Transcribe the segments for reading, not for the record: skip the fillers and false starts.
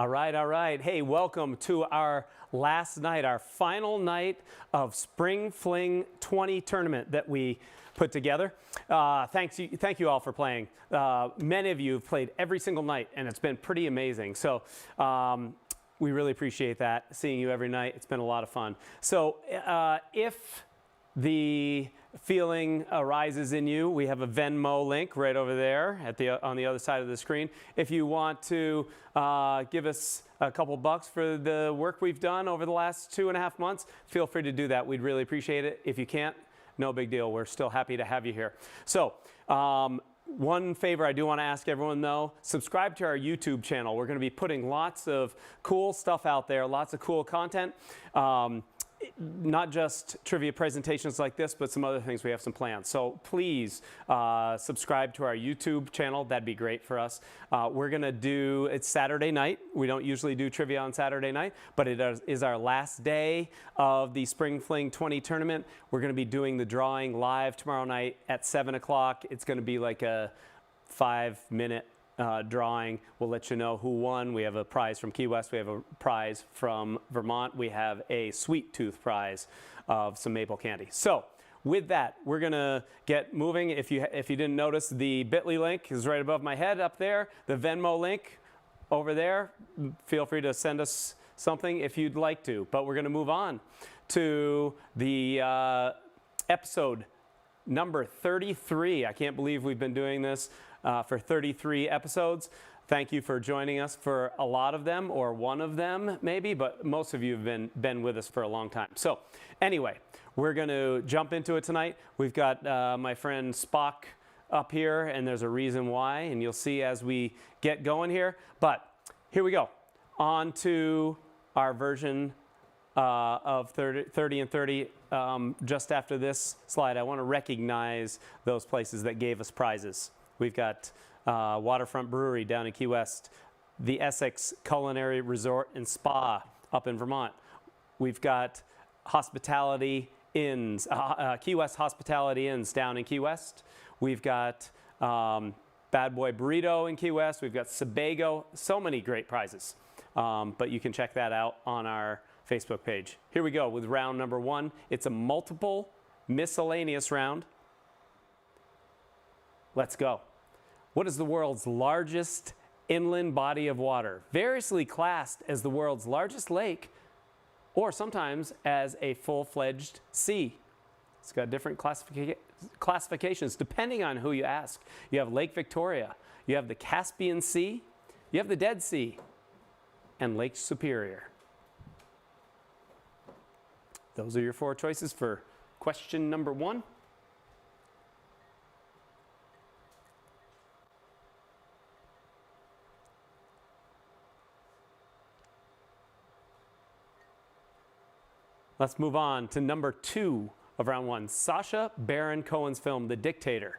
All right, all right. Hey, welcome to our last night, our final night of Spring Fling 20 tournament that we put together. Thank you all for playing. Many of you have played every single night, and it's been pretty amazing. So we really appreciate that, seeing you every night. It's been a lot of fun. So if the feeling arises in you, we have a Venmo link right over there on the other side of the screen. If you want to give us a couple bucks for the work we've done over the last 2.5 months, feel free to do that. We'd really appreciate it. If you can't, no big deal. We're still happy to have you here. So one favor I do want to ask everyone, though, subscribe to our YouTube channel. We're going to be putting lots of cool stuff out there, lots of cool content. Not just trivia presentations like this, but some other things. We have some plans. So please subscribe to our YouTube channel. That'd be great for us. We're going to do, it's Saturday night. We don't usually do trivia on Saturday night, but it is our last day of the Spring Fling 20 tournament. We're going to be doing the drawing live tomorrow night at 7 o'clock. It's going to be like a 5-minute drawing. We'll let you know who won. We have a prize from Key West. We have a prize from Vermont. We have a sweet tooth prize of some maple candy. So with that, we're going to get moving. If you didn't notice, the bit.ly link is right above my head up there. The Venmo link over there. Feel free to send us something if you'd like to. But we're going to move on to the episode number 33. I can't believe we've been doing this for 33 episodes. Thank you for joining us for a lot of them, or one of them maybe, but most of you have been with us for a long time. So anyway, we're going to jump into it tonight. We've got my friend Spock up here, and there's a reason why, and you'll see as we get going here. But here we go. On to our version of 30 and 30. Just after this slide, I want to recognize those places that gave us prizes. We've got Waterfront Brewery down in Key West, the Essex Culinary Resort and Spa up in Vermont. We've got Hospitality Inns, Key West Hospitality Inns down in Key West. We've got Bad Boy Burrito in Key West. We've got Sebago. So many great prizes. But you can check that out on our Facebook page. Here we go with round number 1. It's a multiple miscellaneous round. Let's go. What is the world's largest inland body of water? Variously classed as the world's largest lake, or sometimes as a full-fledged sea. It's got different classifications depending on who you ask. You have Lake Victoria, you have the Caspian Sea, you have the Dead Sea, and Lake Superior. Those are your 4 choices for question number 1. Let's move on to number 2 of round 1. Sacha Baron Cohen's film, The Dictator,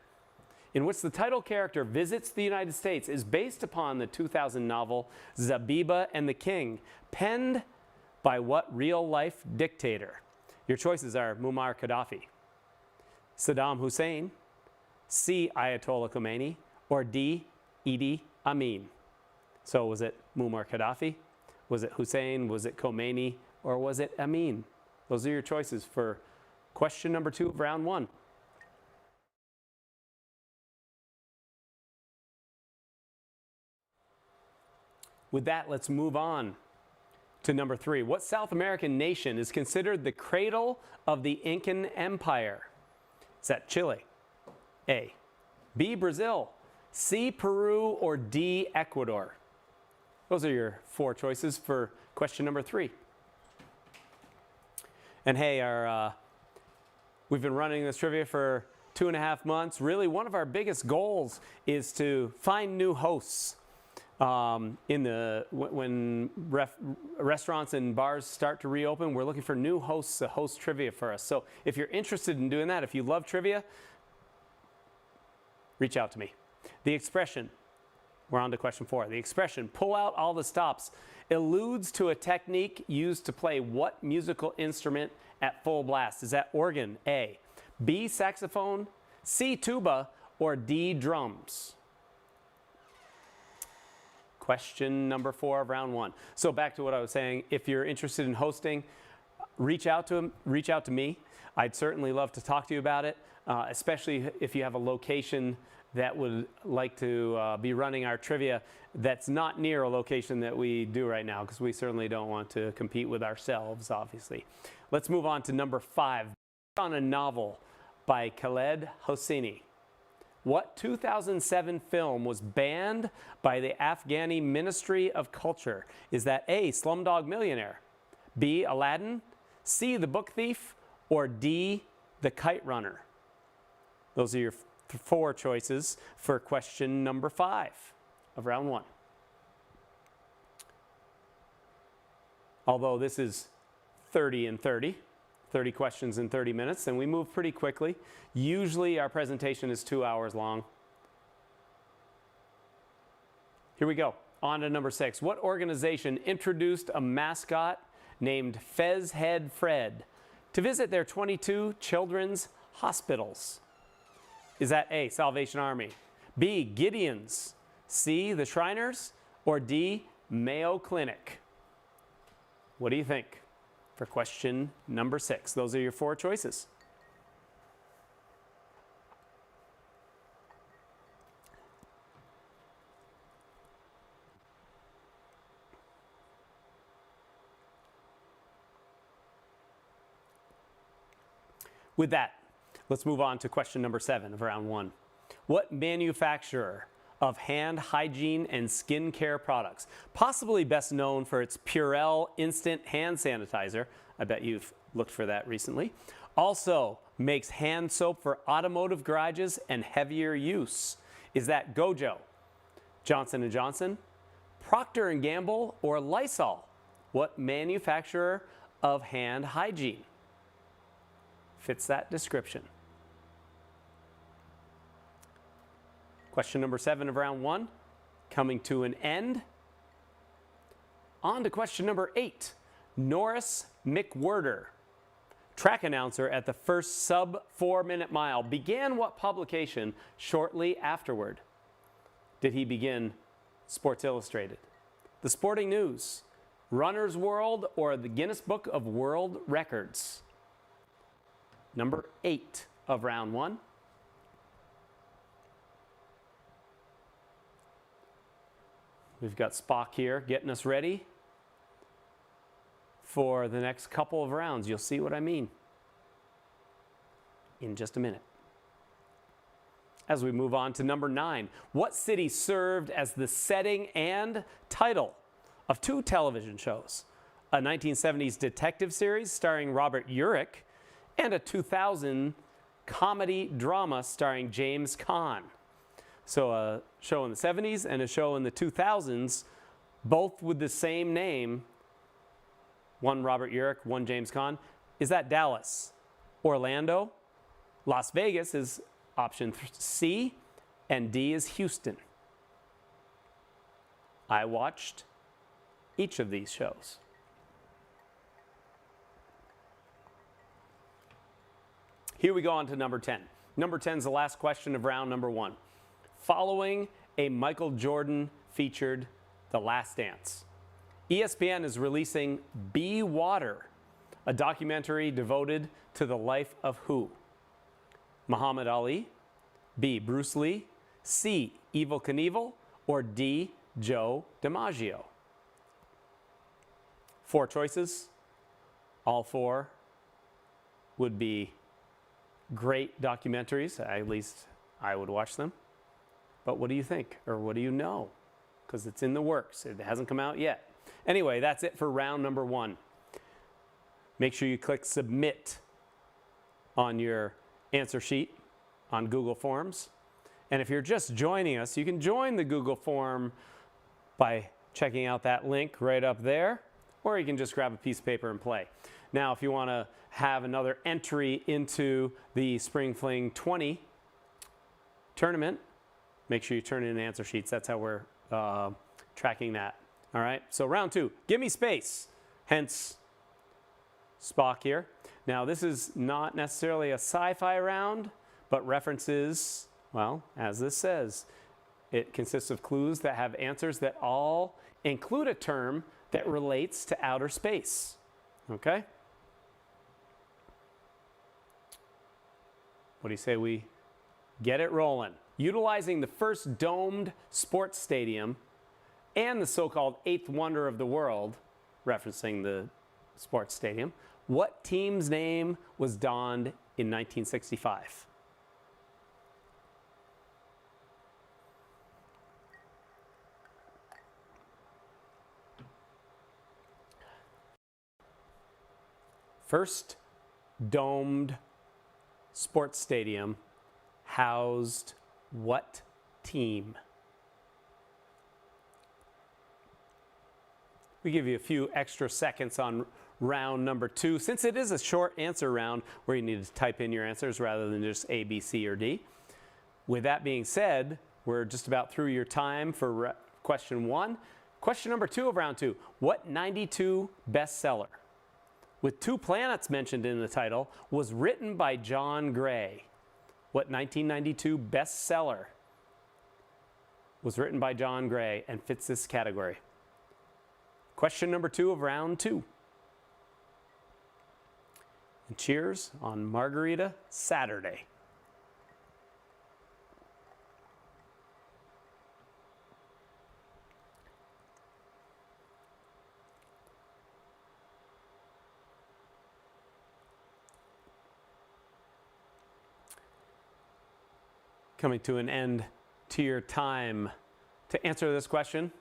in which the title character visits the United States, is based upon the 2000 novel Zabiba and the King, penned by what real-life dictator? Your choices are Muammar Gaddafi, Saddam Hussein, C. Ayatollah Khomeini, or D. Idi Amin. So was it Muammar Gaddafi? Was it Hussein? Was it Khomeini? Or was it Amin? Those are your choices for question number 2 of round 1. With that, let's move on to number 3. What South American nation is considered the cradle of the Incan Empire? Is that Chile? A. B. Brazil, C. Peru, or D. Ecuador? Those are your 4 choices for question number 3. And hey, we've been running this trivia for 2.5 months. Really, one of our biggest goals is to find new hosts. When restaurants and bars start to reopen, we're looking for new hosts to host trivia for us. So if you're interested in doing that, if you love trivia, reach out to me. The expression, we're on to question 4. The expression, pull out all the stops, alludes to a technique used to play what musical instrument at full blast? Is that organ, A, B, saxophone, C, tuba, or D, drums? Question number 4 of round 1. So back to what I was saying, if you're interested in hosting, reach out to me. I'd certainly love to talk to you about it, especially if you have a location that would like to be running our trivia that's not near a location that we do right now, because we certainly don't want to compete with ourselves, obviously. Let's move on to number 5. On a novel by Khaled Hosseini. What 2007 film was banned by the Afghani Ministry of Culture? Is that A, Slumdog Millionaire, B, Aladdin, C, The Book Thief, or D, The Kite Runner? Those are your 4 choices for question number 5 of round 1. Although this is 30 and 30 questions in 30 minutes, and we move pretty quickly. Usually our presentation is 2 hours long. Here we go. On to number 6. What organization introduced a mascot named Fez Head Fred to visit their 22 children's hospitals? Is that A, Salvation Army, B, Gideons, C, the Shriners, or D, Mayo Clinic? What do you think for question number 6? Those are your 4 choices. With that, let's move on to question number 7 of round 1. What manufacturer of hand hygiene and skincare products, possibly best known for its Purell instant hand sanitizer, I bet you've looked for that recently, also makes hand soap for automotive garages and heavier use? Is that Gojo, Johnson & Johnson, Procter & Gamble, or Lysol? What manufacturer of hand hygiene fits that description? Question number 7 of round 1 coming to an end. On to question number 8. Norris McWhirter, track announcer at the first sub-4-minute mile, began what publication shortly afterward? Did he begin Sports Illustrated, The Sporting News, Runner's World, or the Guinness Book of World Records? Number 8 of round 1. We've got Spock here getting us ready for the next couple of rounds. You'll see what I mean in just a minute. As we move on to number 9, what city served as the setting and title of 2 television shows? A 1970s detective series starring Robert Urich and a 2000 comedy drama starring James Caan. So a show in the 70s and a show in the 2000s, both with the same name, one Robert Urich, one James Caan. Is that Dallas, Orlando? Las Vegas is option C, and D is Houston. I watched each of these shows. Here we go on to number 10. Number 10 is the last question of round number 1. Following a Michael Jordan featured The Last Dance, ESPN is releasing Be Water, a documentary devoted to the life of who? Muhammad Ali, B, Bruce Lee, C, Evel Knievel, or D, Joe DiMaggio? 4 choices. All 4 would be great documentaries. At least I would watch them. But what do you think? Or what do you know? Because it's in the works. It hasn't come out yet. Anyway, that's it for round number 1. Make sure you click submit on your answer sheet on Google Forms. And if you're just joining us, you can join the Google form by checking out that link right up there, or you can just grab a piece of paper and play. Now, if you want to have another entry into the Spring Fling 20 tournament, make sure you turn in answer sheets. That's how we're tracking that. All right, so round 2, give me space, hence Spock here. Now, this is not necessarily a sci-fi round, but references, well, as this says, It consists of clues that have answers that all include a term that relates to outer space. Okay? What do you say we get it rolling? Utilizing the first domed sports stadium and the so-called eighth wonder of the world, referencing the sports stadium, what team's name was donned in 1965? First domed sports stadium housed what team? We give you a few extra seconds on round number 2, since it is a short answer round where you need to type in your answers rather than just A, B, C, or D. With that being said, we're just about through your time for question 1. Question number 2 of round 2. What 92 bestseller, with 2 planets mentioned in the title, was written by John Gray? What 1992 bestseller was written by John Gray and fits this category? Question number 2 of round 2. And cheers on Margarita Saturday. Coming to an end to your time to answer this question.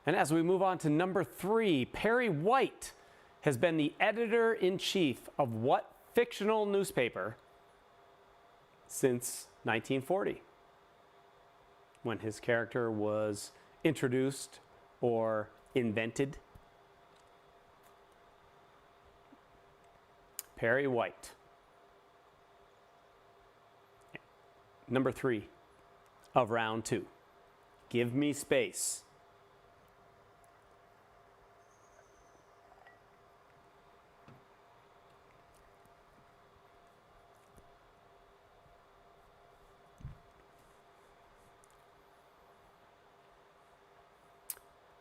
And as we move on to number 3, Perry White has been the editor-in-chief of what fictional newspaper since 1940, when his character was introduced or invented? Perry White. Number 3 of round 2. Give me space.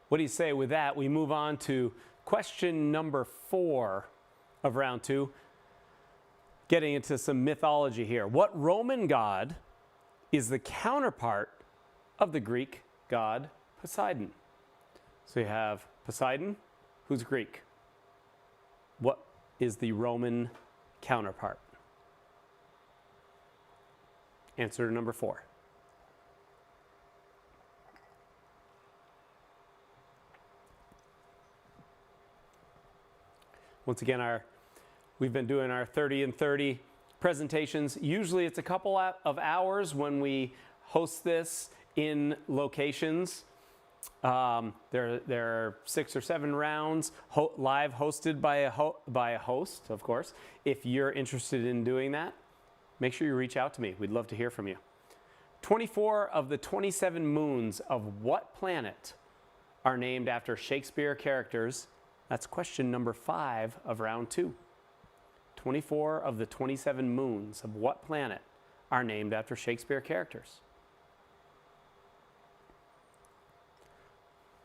What do you say with that? We move on to question number 4 of round 2, getting into some mythology here. What Roman god is the counterpart of the Greek god Poseidon? So you have Poseidon, who's Greek. What is the Roman counterpart? Answer to number 4. Once again, we've been doing our 30 and 30 presentations. Usually it's a couple of hours when we host this in locations. There are 6 or 7 rounds live hosted by a host, of course. If you're interested in doing that, make sure you reach out to me. We'd love to hear from you. 24 of the 27 moons of what planet are named after Shakespeare characters? That's question number 5 of round 2. 24 of the 27 moons of what planet are named after Shakespeare characters?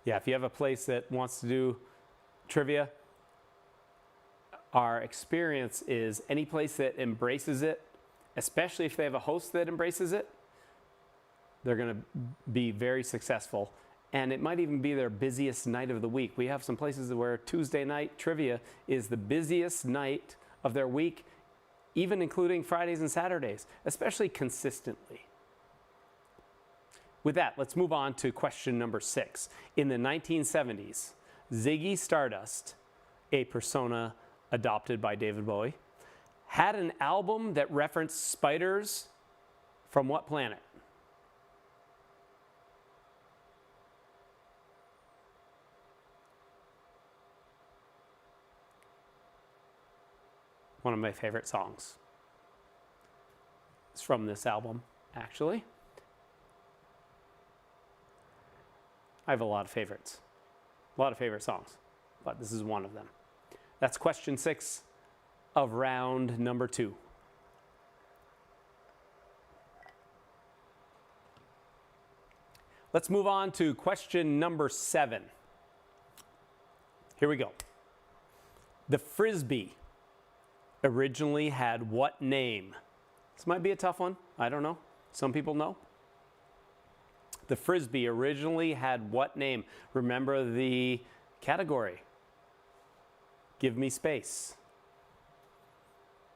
Yeah, if you have a place that wants to do trivia, our experience is any place that embraces it, especially if they have a host that embraces it, they're going to be very successful. And it might even be their busiest night of the week. We have some places where Tuesday night trivia is the busiest night of their week, even including Fridays and Saturdays, especially consistently. With that, let's move on to question number 6. In the 1970s, Ziggy Stardust, a persona adopted by David Bowie, had an album that referenced spiders from what planet? One of my favorite songs. It's from this album, actually. I have a lot of favorites. A lot of favorite songs, but this is one of them. That's question 6 of round number 2. Let's move on to question number 7. Here we go. The Frisbee originally had what name? This might be a tough one. I don't know. Some people know. The Frisbee originally had what name? Remember the category. Give me space.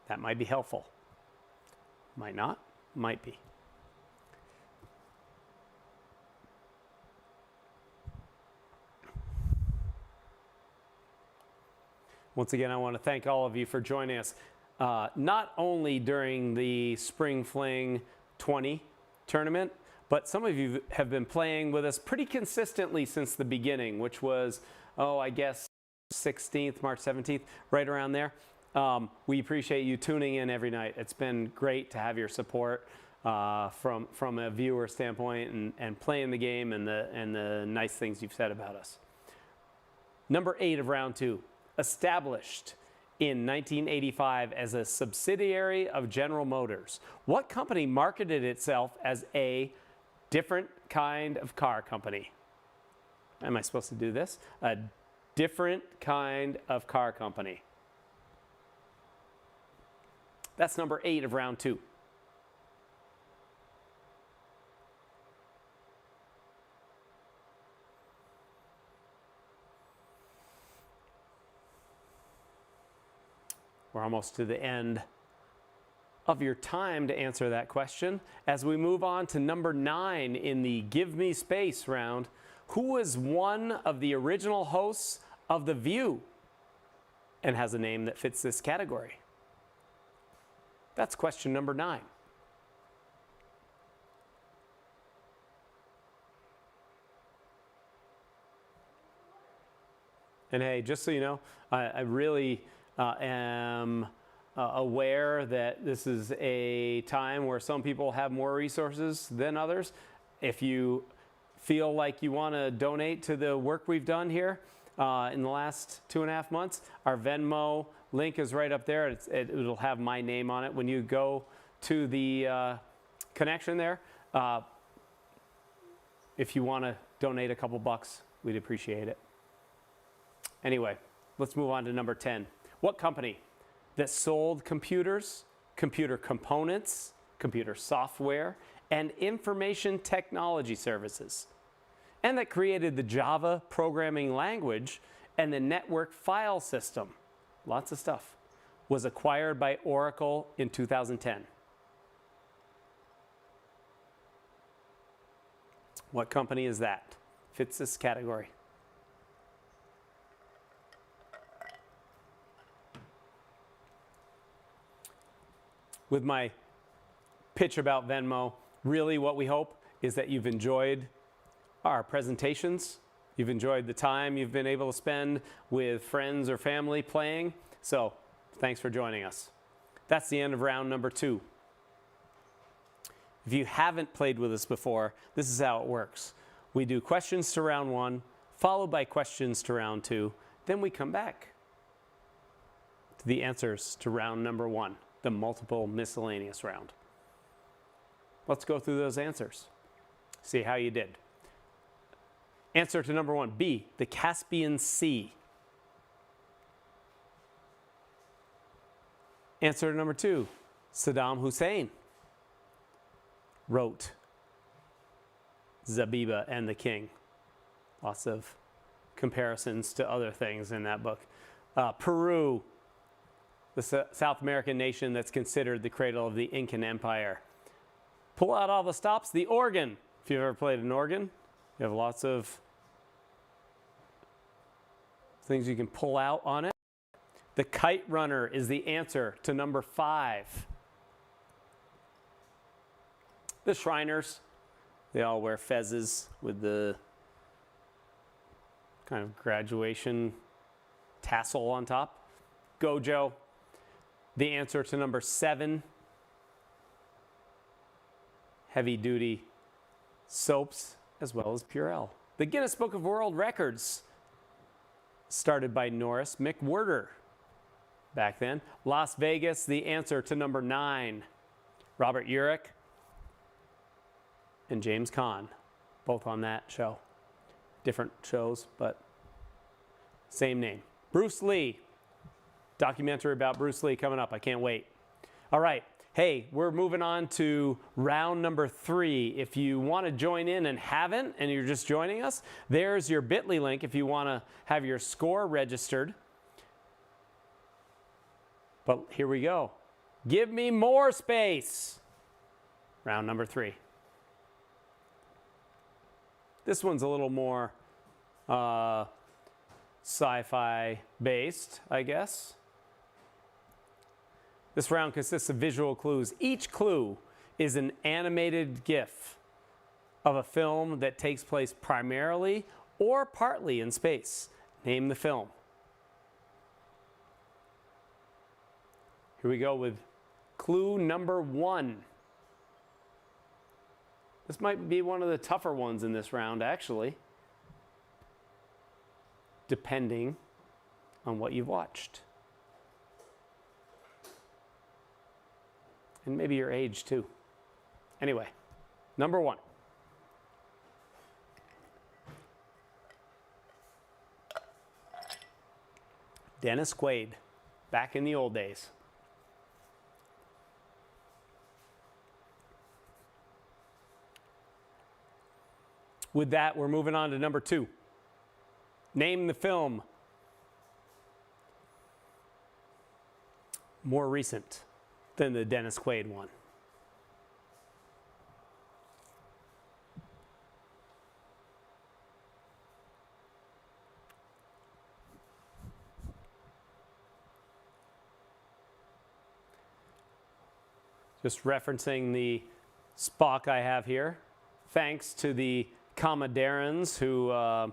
That might be helpful. Might not. Might be. Once again, I want to thank all of you for joining us, not only during the Spring Fling 20 tournament, but some of you have been playing with us pretty consistently since the beginning, which was, I guess, 16th, March 17th, right around there. We appreciate you tuning in every night. It's been great to have your support from a viewer standpoint and playing the game and the nice things you've said about us. Number 8 of round 2. Established in 1985 as a subsidiary of General Motors, what company marketed itself as a different kind of car company? Am I supposed to do this? A different kind of car company. That's number 8 of round 2. We're almost to the end of your time to answer that question. As we move on to number 9 in the Give Me Space round, who was one of the original hosts of The View and has a name that fits this category? That's question number 9. And hey, just so you know, I really am aware that this is a time where some people have more resources than others. If you feel like you want to donate to the work we've done here in the last 2.5 months, our Venmo link is right up there. It'll have my name on it. When you go to the connection there, if you want to donate a couple bucks, we'd appreciate it. Anyway, let's move on to number 10. What company that sold computers, computer components, computer software, and information technology services, and that created the Java programming language and the network file system, lots of stuff, was acquired by Oracle in 2010? What company is that? Fits this category. With my pitch about Venmo, really what we hope is that you've enjoyed our presentations. You've enjoyed the time you've been able to spend with friends or family playing. So thanks for joining us. That's the end of round number 2. If you haven't played with us before, this is how it works. We do questions to round 1, followed by questions to round 2. Then we come back to the answers to round number 1. The multiple miscellaneous round. Let's go through those answers. See how you did. Answer to number 1, B, the Caspian Sea. Answer to number 2, Saddam Hussein wrote Zabiba and the King. Lots of comparisons to other things in that book. Peru, the South American nation that's considered the cradle of the Incan Empire. Pull out all the stops. The organ. If you've ever played an organ, you have lots of things you can pull out on it. The kite runner is the answer to number 5. The Shriners, they all wear fezzes with the kind of graduation tassel on top. Gojo, the answer to number 7. Heavy duty soaps as well as Purell. The Guinness Book of World Records, started by Norris McWhirter back then. Las Vegas, the answer to number 9. Robert Urich and James Caan. both on that show. Different shows, but same name. Bruce Lee. Documentary about Bruce Lee coming up. I can't wait. All right. Hey, we're moving on to round number 3. If you want to join in and haven't, and you're just joining us, there's your bit.ly link if you want to have your score registered. But here we go. Give me more space. Round number 3. This one's a little more sci-fi based, I guess. This round consists of visual clues. Each clue is an animated GIF of a film that takes place primarily or partly in space. Name the film. Here we go with clue number 1. This might be one of the tougher ones in this round, actually, depending on what you've watched. And maybe your age, too. Anyway, number 1. Dennis Quaid, back in the old days. With that, we're moving on to number 2. Name the film. More recent than the Dennis Quaid one. Just referencing the Spock I have here, thanks to the Commodarans who, how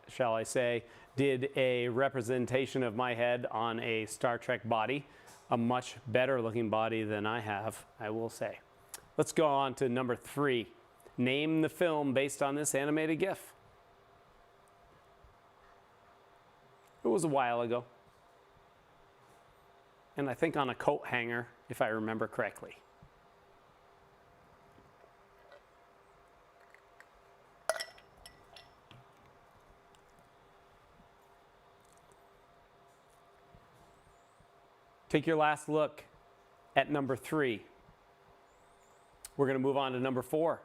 shall I say, did a representation of my head on a Star Trek body, a much better looking body than I have, I will say. Let's go on to number 3. Name the film based on this animated GIF. It was a while ago. And I think on a coat hanger, if I remember correctly. Take your last look at number 3. We're going to move on to number 4.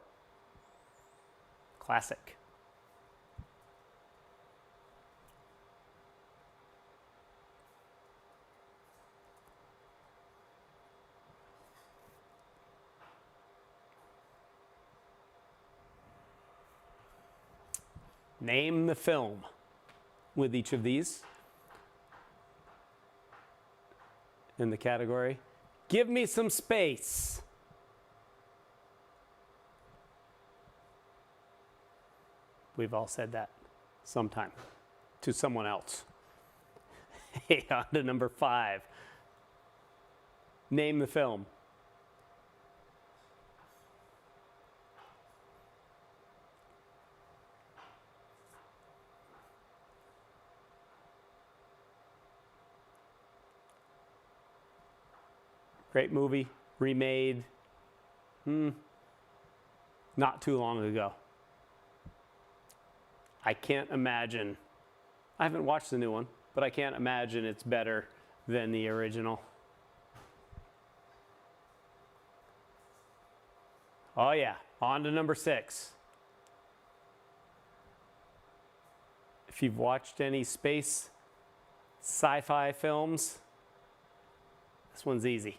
Classic. Name the film with each of these in the category. Give me some space. We've all said that sometime to someone else. Hey, on to number 5. Name the film. Great movie, remade not too long ago. I can't imagine, I haven't watched the new one, but I can't imagine it's better than the original. Oh yeah, on to number 6. If you've watched any space sci-fi films, this one's easy.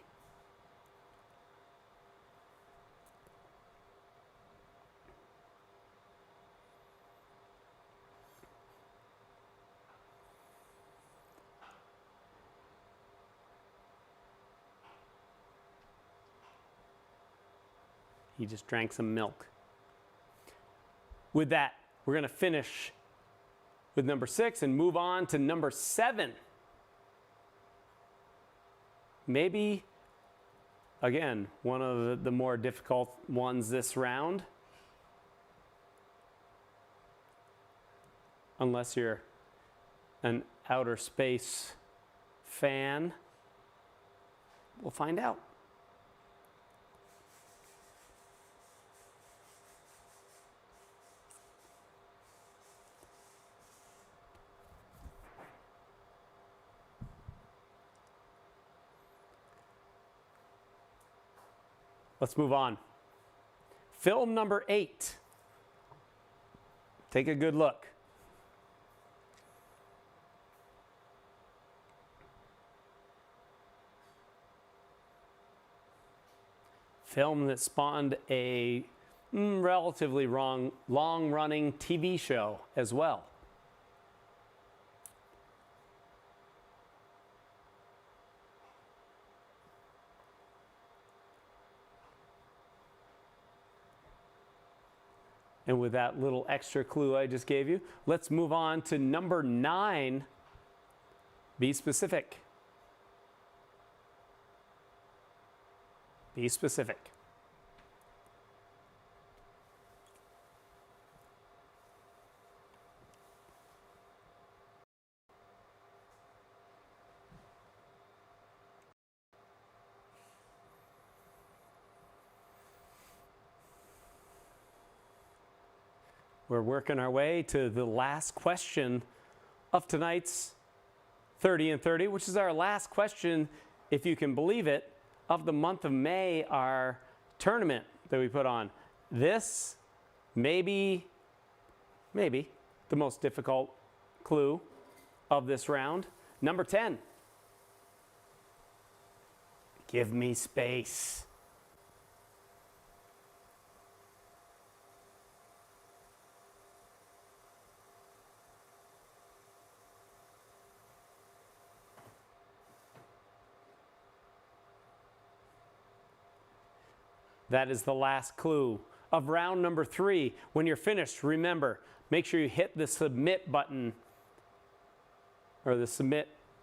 He just drank some milk. With that, we're going to finish with number 6 and move on to number 7. Maybe, again, one of the more difficult ones this round. Unless you're an outer space fan. We'll find out. Let's move on. Film number 8. Take a good look. Film that spawned a relatively long-running TV show as well. And with that little extra clue I just gave you, let's move on to number 9. Be specific. Be specific. We're working our way to the last question of tonight's 30 and 30, which is our last question, if you can believe it, of the month of May, our tournament that we put on. This may be the most difficult clue of this round. Number 10. Give me space. That is the last clue of round number 3. When you're finished, remember, make sure you hit the submit button or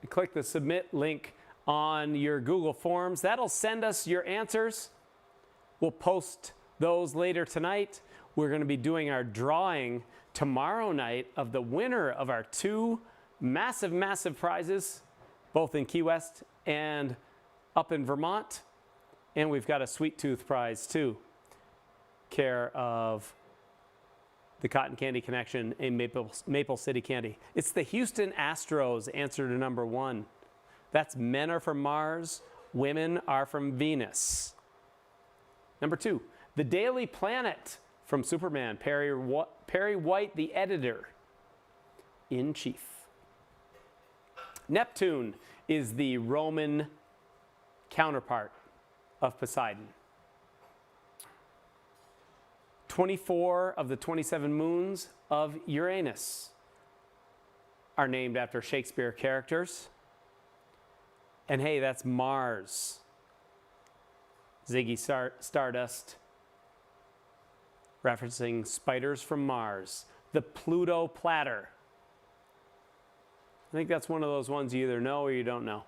click the submit link on your Google Forms. That'll send us your answers. We'll post those later tonight. We're going to be doing our drawing tomorrow night of the winner of our 2 massive, massive prizes, both in Key West and up in Vermont. And we've got a Sweet Tooth prize too, care of the Cotton Candy Connection in Maple City Candy. It's the Houston Astros, answer to number 1. That's men are from Mars, women are from Venus. Number 2, the Daily Planet from Superman, Perry White, the editor-in-chief. Neptune is the Roman counterpart of Poseidon. 24 of the 27 moons of Uranus are named after Shakespeare characters. And hey, that's Mars. Ziggy Stardust, referencing spiders from Mars. The Pluto platter. I think that's one of those ones you either know or you don't know.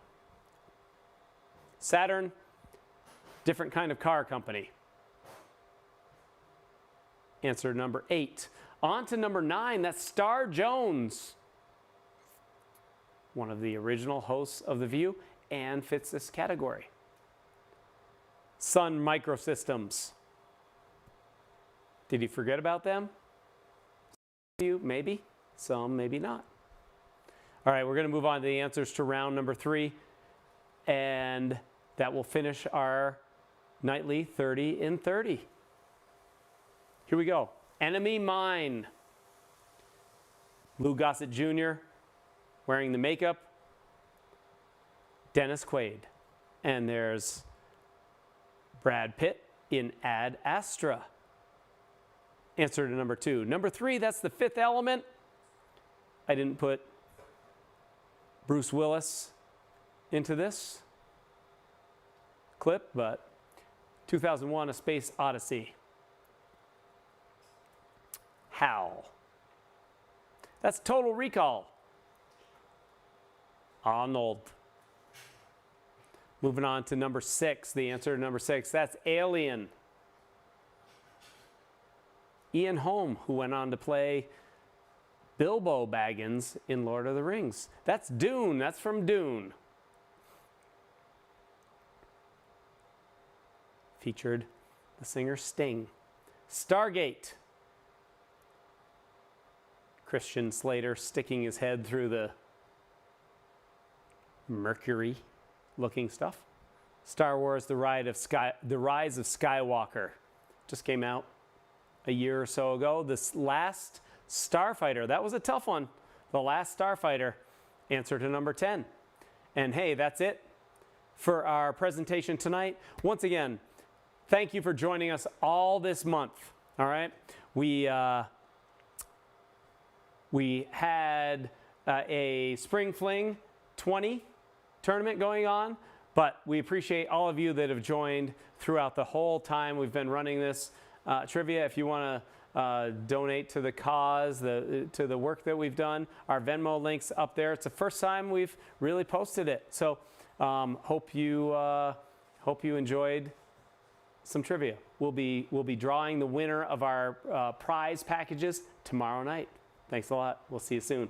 Saturn, different kind of car company. Answer number 8. On to number 9, that's Star Jones. One of the original hosts of The View and fits this category. Sun Microsystems. Did you forget about them? You, maybe. Some, maybe not. All right, we're going to move on to the answers to round number 3. And that will finish our nightly 30 in 30. Here we go. Enemy Mine. Lou Gossett Jr. wearing the makeup. Dennis Quaid. And there's Brad Pitt in Ad Astra. Answer to number 2. Number 3, that's The Fifth Element. I didn't put Bruce Willis into this clip, but 2001: A Space Odyssey. Hal. That's Total Recall. Arnold. Moving on to number 6, the answer to number 6, that's Alien. Ian Holm, who went on to play Bilbo Baggins in Lord of the Rings. That's Dune, that's from Dune. Featured the singer Sting. Stargate. Christian Slater sticking his head through the Mercury-looking stuff. Star Wars: The Rise of Skywalker. Just came out a year or so ago. This Last Starfighter, that was a tough one. The Last Starfighter, answer to number 10. And hey, that's it for our presentation tonight. Once again, thank you for joining us all this month. All right, we had a Spring Fling 20 tournament going on, but we appreciate all of you that have joined throughout the whole time we've been running this trivia. If you want to donate to the cause, to the work that we've done, our Venmo link's up there. It's the first time we've really posted it, so hope you enjoyed some trivia. We'll be drawing the winner of our prize packages tomorrow night. Thanks a lot. We'll see you soon.